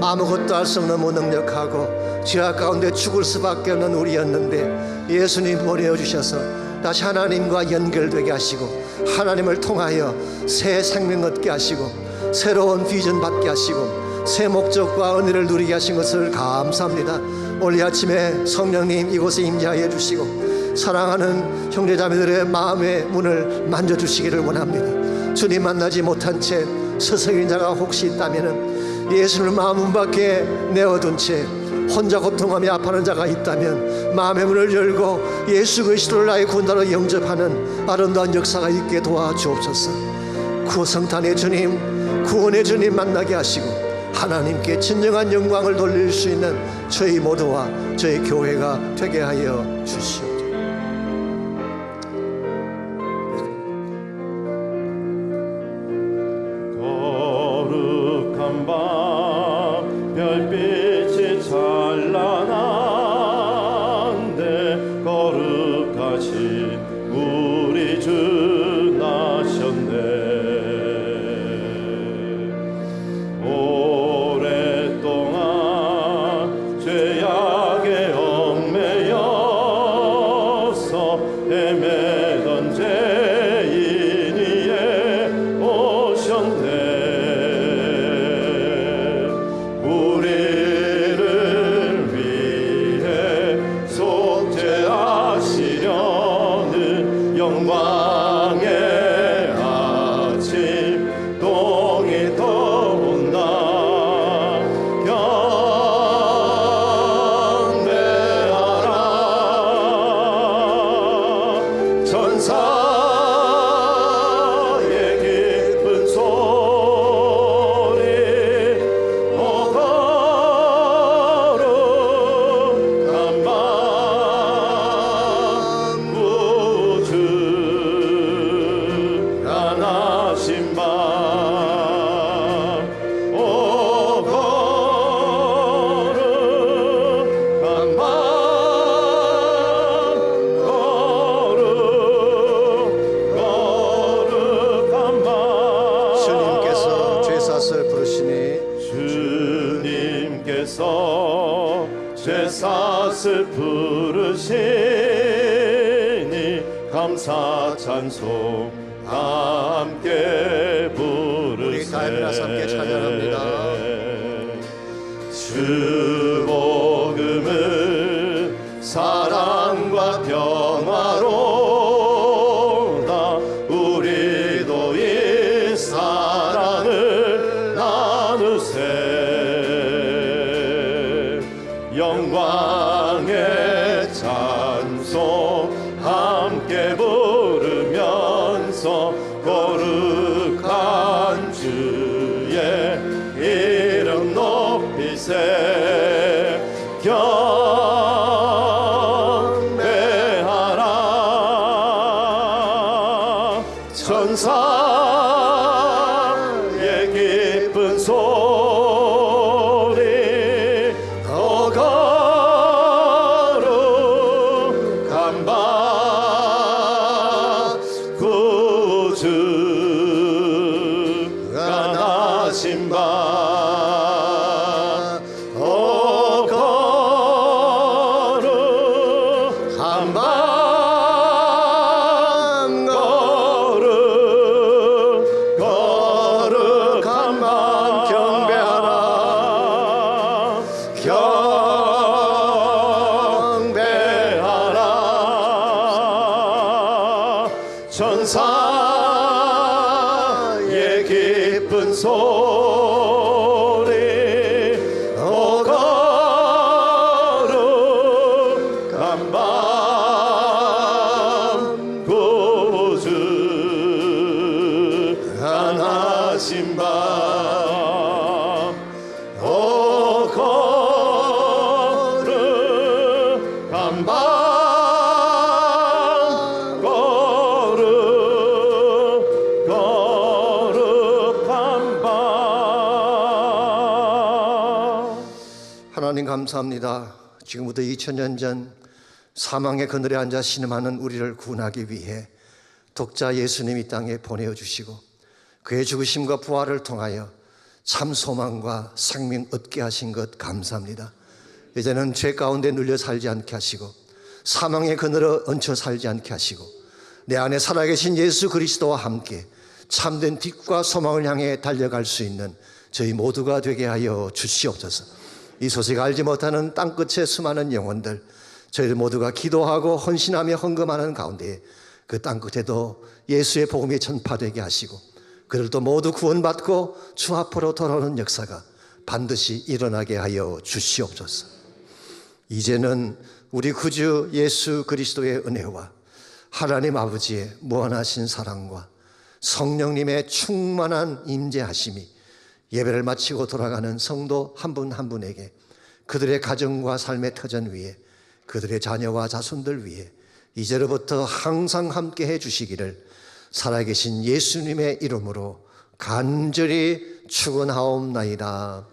아무것도 할 수 없는 무능력하고 죄악 가운데 죽을 수밖에 없는 우리였는데 예수님 보내주셔서 다시 하나님과 연결되게 하시고 하나님을 통하여 새 생명 얻게 하시고 새로운 비전 받게 하시고 새 목적과 은혜를 누리게 하신 것을 감사합니다. 오늘 아침에 성령님 이곳에 임재하여 주시고 사랑하는 형제자매들의 마음의 문을 만져주시기를 원합니다. 주님 만나지 못한 채 서성인 자가 혹시 있다면 예수를 마음 문 밖에 내어둔 채 혼자 고통하며 아파하는 자가 있다면 마음의 문을 열고 예수 그리스도를 나의 구원자로 영접하는 아름다운 역사가 있게 도와주옵소서. 구성탄의 주님, 구원의 주님 만나게 하시고 하나님께 진정한 영광을 돌릴 수 있는 저희 모두와 저희 교회가 되게 하여 주시옵소서. 거룩한 밤 별빛이 찬란한데 거룩하신 우리 주 나셨네. 오 위에서 죄사슬 부르시니 감사 찬송 함께 부르세. 우리 다 일어나서 함께 찬양합니다. 주 복음을 사랑과 평화로다. 우리도 이 사랑을 나누세. 영광의 찬송 함께 부르면서 거룩한 주의 이름 높이세. 경배하라. 천사의 기쁜 소리 더 거룩한 바 구주가 나신 바 거룩한 바 거룩한 바 경배하라. 경배하라. 천사의 기쁜 소리 오 거룩한 밤 구주가 나신 밤 오 거룩한 밤 거룩한 밤. 하나님 감사합니다. 지금부터 2000년 전 사망의 그늘에 앉아 신음하는 우리를 구원하기 위해 독자 예수님 이 땅에 보내어주시고 그의 죽으심과 부활을 통하여 참 소망과 생명 얻게 하신 것 감사합니다. 이제는 죄 가운데 눌려 살지 않게 하시고 사망의 그늘에 얹혀 살지 않게 하시고 내 안에 살아계신 예수 그리스도와 함께 참된 빛과 소망을 향해 달려갈 수 있는 저희 모두가 되게 하여 주시옵소서. 이 소식 알지 못하는 땅끝의 수많은 영혼들, 저희들 모두가 기도하고 헌신하며 헌금하는 가운데 그 땅끝에도 예수의 복음이 전파되게 하시고 그들도 모두 구원받고 주 앞으로 돌아오는 역사가 반드시 일어나게 하여 주시옵소서. 이제는 우리 구주 예수 그리스도의 은혜와 하나님 아버지의 무한하신 사랑과 성령님의 충만한 임재하심이 예배를 마치고 돌아가는 성도 한 분 한 분에게 그들의 가정과 삶의 터전 위에 그들의 자녀와 자손들 위해 이제로부터 항상 함께 해 주시기를 살아계신 예수님의 이름으로 간절히 축원하옵나이다.